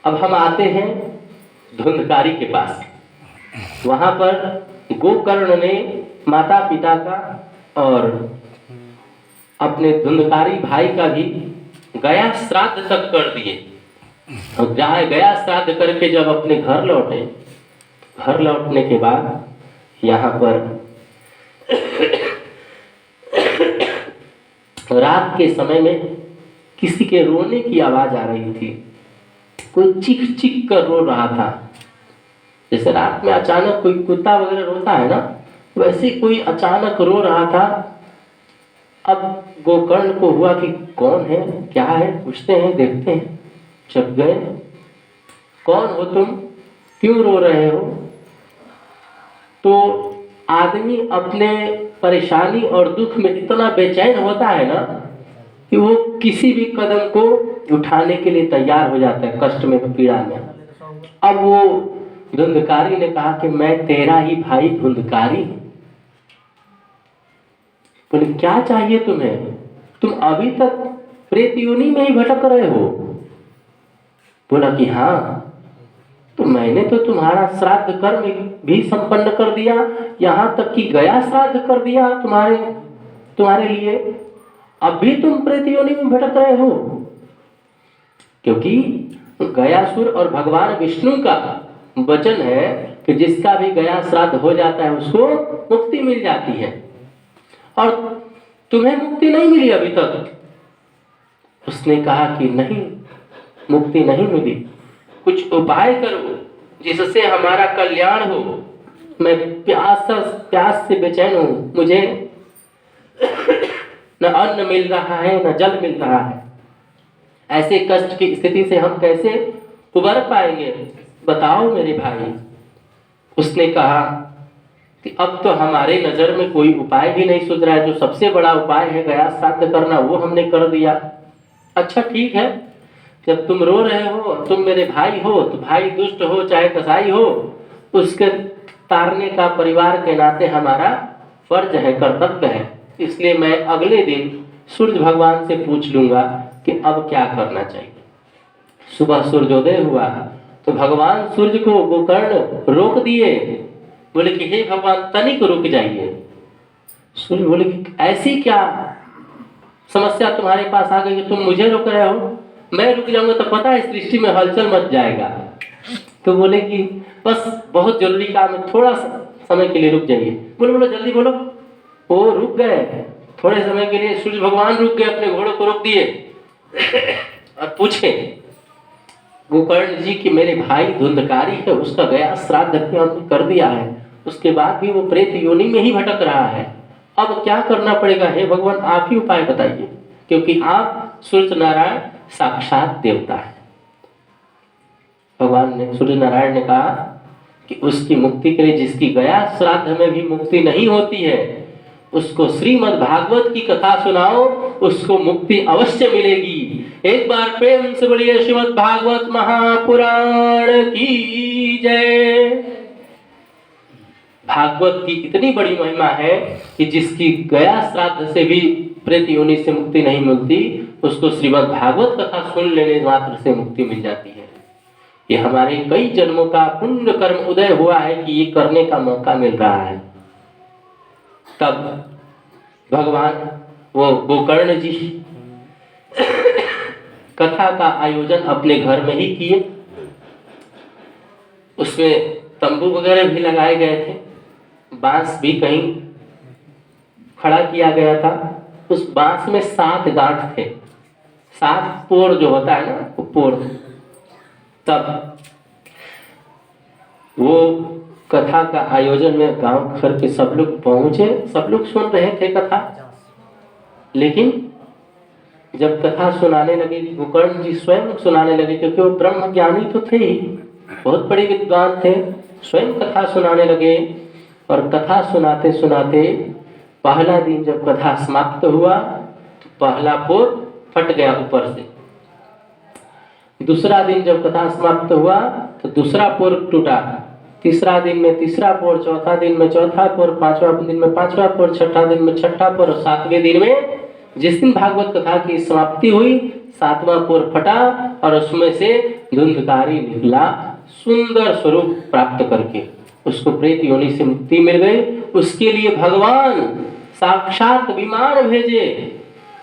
अब हम आते हैं धुंधकारी के पास। वहां पर गोकर्ण ने माता पिता का और अपने धुंधकारी भाई का भी गया श्राद्ध तक कर दिए। और जहाँ गया श्राद्ध करके जब अपने घर लौटे, घर लौटने के बाद यहाँ पर रात के समय में किसी के रोने की आवाज आ रही थी। कोई चीख चीख कर रो रहा था। जैसे रात में अचानक कोई कुत्ता वगैरह रोता है ना, वैसे कोई अचानक रो रहा था। अब गोकर्ण को हुआ कि कौन है, क्या है, पूछते हैं, देखते हैं। जब गए, कौन हो तुम, क्यों रो रहे हो? तो आदमी अपने परेशानी और दुख में इतना बेचैन होता है ना कि वो किसी भी कदम को उठाने के लिए तैयार हो जाता है, कष्ट में, पीड़ा में। अब वो धुंधकारी ने कहा कि मैं तेरा ही भाई धुंधकारी हूं। बोले क्या चाहिए तुम्हें? तुम अभी तक प्रेत योनि में ही भटक रहे हो। बोला कि हाँ, तो मैंने तो तुम्हारा श्राद्ध कर्म भी संपन्न कर दिया, यहाँ तक कि गया श्राद्ध कर दिया तुम्हारे लिए। अब भी तुम प्रेत योनि में भटक रहे हो। क्योंकि गयासुर और भगवान विष्णु का वचन है कि जिसका भी गया श्राद्ध हो जाता है उसको मुक्ति मिल जाती है, और तुम्हें मुक्ति नहीं मिली अभी तक। उसने कहा कि नहीं, मुक्ति नहीं मिली, कुछ उपाय करो जिससे हमारा कल्याण हो। मैं प्यास से बेचैन हूं, मुझे न अन्न मिल रहा है न जल मिल रहा है। ऐसे कष्ट की स्थिति से हम कैसे उबर पाएंगे, बताओ मेरे भाई। उसने कहा कि अब तो हमारे नजर में कोई उपाय भी नहीं सूझ रहा है। जो सबसे बड़ा उपाय है गया श्राद्ध करना, वो हमने कर दिया। अच्छा ठीक है, जब तुम रो रहे हो, तुम मेरे भाई हो, तो भाई दुष्ट हो चाहे कसाई हो, उसके तारने का परिवार के नाते हमारा फर्ज है, कर्तव्य है। इसलिए मैं अगले दिन सूर्य भगवान से पूछ लूंगा कि अब क्या करना चाहिए। सुबह सूर्योदय हुआ तो भगवान सूर्य को गोकर्ण रोक दिए। बोले कि हे भगवान, तनिक रुक जाइए। सूर्य बोले कि ऐसी क्या समस्या तुम्हारे पास आ गई कि तुम मुझे रोक रहे हो? मैं रुक जाऊंगा तो पता है सृष्टि में हलचल मच जाएगा। तो बोले कि बस बहुत जरूरी काम है, थोड़ा समय के लिए रुक जाइए। बोलो बोलो जल्दी बोलो। वो रुक गए थोड़े समय के लिए। सूर्य भगवान रुक गए, अपने घोड़ों को रोक दिए और पूछे गोकर्ण जी कि मेरे भाई धुंधकारी है, उसका गया श्राद्ध हमने कर दिया है, उसके बाद भी वो प्रेत योनि में ही भटक रहा है। अब क्या करना पड़ेगा? हे भगवान, आप ही उपाय बताइए, क्योंकि आप सूर्य नारायण साक्षात देवता है। भगवान ने, सूर्य नारायण ने कहा कि उसकी मुक्ति के लिए, जिसकी गया श्राद्ध में भी मुक्ति नहीं होती है, उसको श्रीमद् भागवत की कथा सुनाओ, उसको मुक्ति अवश्य मिलेगी। एक बार प्रेम से बोलिए श्रीमद् भागवत महापुराण की जय। भागवत की इतनी बड़ी महिमा है कि जिसकी गया श्राद्ध से भी प्रेत योनि से मुक्ति नहीं मिलती, उसको श्रीमद् भागवत कथा सुन लेने मात्र से मुक्ति मिल जाती है। ये हमारे कई जन्मों का पुण्य कर्म उदय हुआ है कि ये करने का मौका मिल रहा है। तब भगवान वो गोकर्ण जी कथा का आयोजन अपने घर में ही किए। उसमें तंबू वगैरह भी लगाए गए थे, बांस भी कहीं खड़ा किया गया था। उस बांस में 7 गांठ थे, 7 पोर जो होता है ना, वो पोर। तब वो कथा का आयोजन में गांव घर के सब लोग पहुंचे, सब लोग सुन रहे थे कथा। लेकिन जब कथा सुनाने लगे, गोकर्ण जी स्वयं सुनाने लगे, क्योंकि वो ब्रह्म ज्ञानी तो थे ही, बहुत बड़े विद्वान थे, स्वयं कथा सुनाने लगे। और कथा सुनाते सुनाते पहला दिन जब कथा समाप्त हुआ तो पहला पोर फट गया ऊपर से। दूसरा दिन जब कथा समाप्त हुआ तो दूसरा पोर टूटा। तीसरा दिन में तीसरा पोर, चौथा दिन में चौथा पोर, पांचवा दिन में पांचवा पोर, छठा दिन में छठा पोर, और 7वें दिन में जिस दिन भागवत कथा की समाप्ति हुई सातवां पोर फटा और उसमें से धुंधकारी निकला, सुंदर स्वरूप प्राप्त करके उसको प्रेत योनि से मुक्ति मिल गई। उसके लिए भगवान साक्षात विमान भेजे,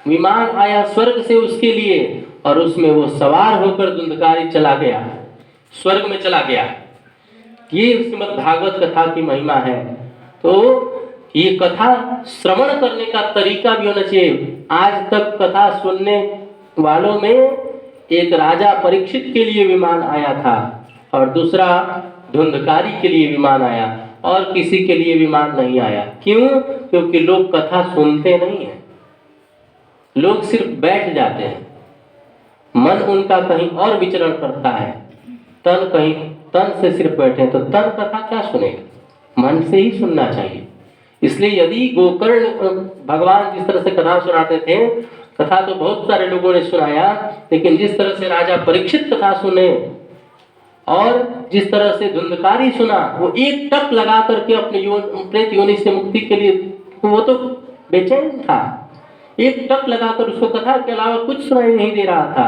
विमान आया स्वर्ग से उसके लिए, और उसमें वो सवार होकर धुंधकारी चला गया, स्वर्ग में चला गया। ये श्रीमद् भागवत कथा की महिमा है। तो ये कथा श्रवण करने का तरीका भी होना चाहिए। आज तक कथा सुनने वालों में एक राजा परीक्षित के लिए विमान आया था और दूसरा धुंधकारी के लिए विमान आया, और किसी के लिए विमान नहीं आया। क्यों? क्योंकि लोग कथा सुनते नहीं हैं, लोग सिर्फ बैठ जाते हैं, मन उनका कहीं और विचरण करता है, तन से सिर्फ बैठे तो तन कथा क्या सुनेगा, मन से ही सुनना चाहिए। इसलिए यदि गोकर्ण भगवान जिस तरह से कथा सुनाते थे, कथा तो बहुत सारे लोगों ने सुनाया, लेकिन जिस तरह से राजा परीक्षित कथा सुने और जिस तरह से धुंधकारी सुना, वो एक टक लगा करके अपने प्रेत योनि से मुक्ति के लिए, वो तो बेचैन था, एक टक लगाकर उसको कथा के अलावा कुछ सुनाई नहीं दे रहा था।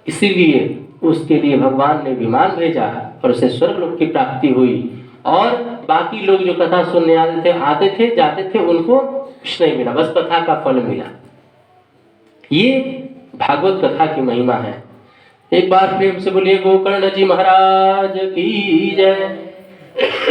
इसीलिए उसके लिए भगवान ने विमान भेजा और उसे स्वर्गलोक की प्राप्ति हुई। और बाकी लोग जो कथा सुनने आते थे जाते थे, उनको कुछ नहीं मिला, बस कथा का फल मिला। ये भागवत कथा की महिमा है। एक बार प्रेम से बोलिए गोकर्ण जी महाराज की जय।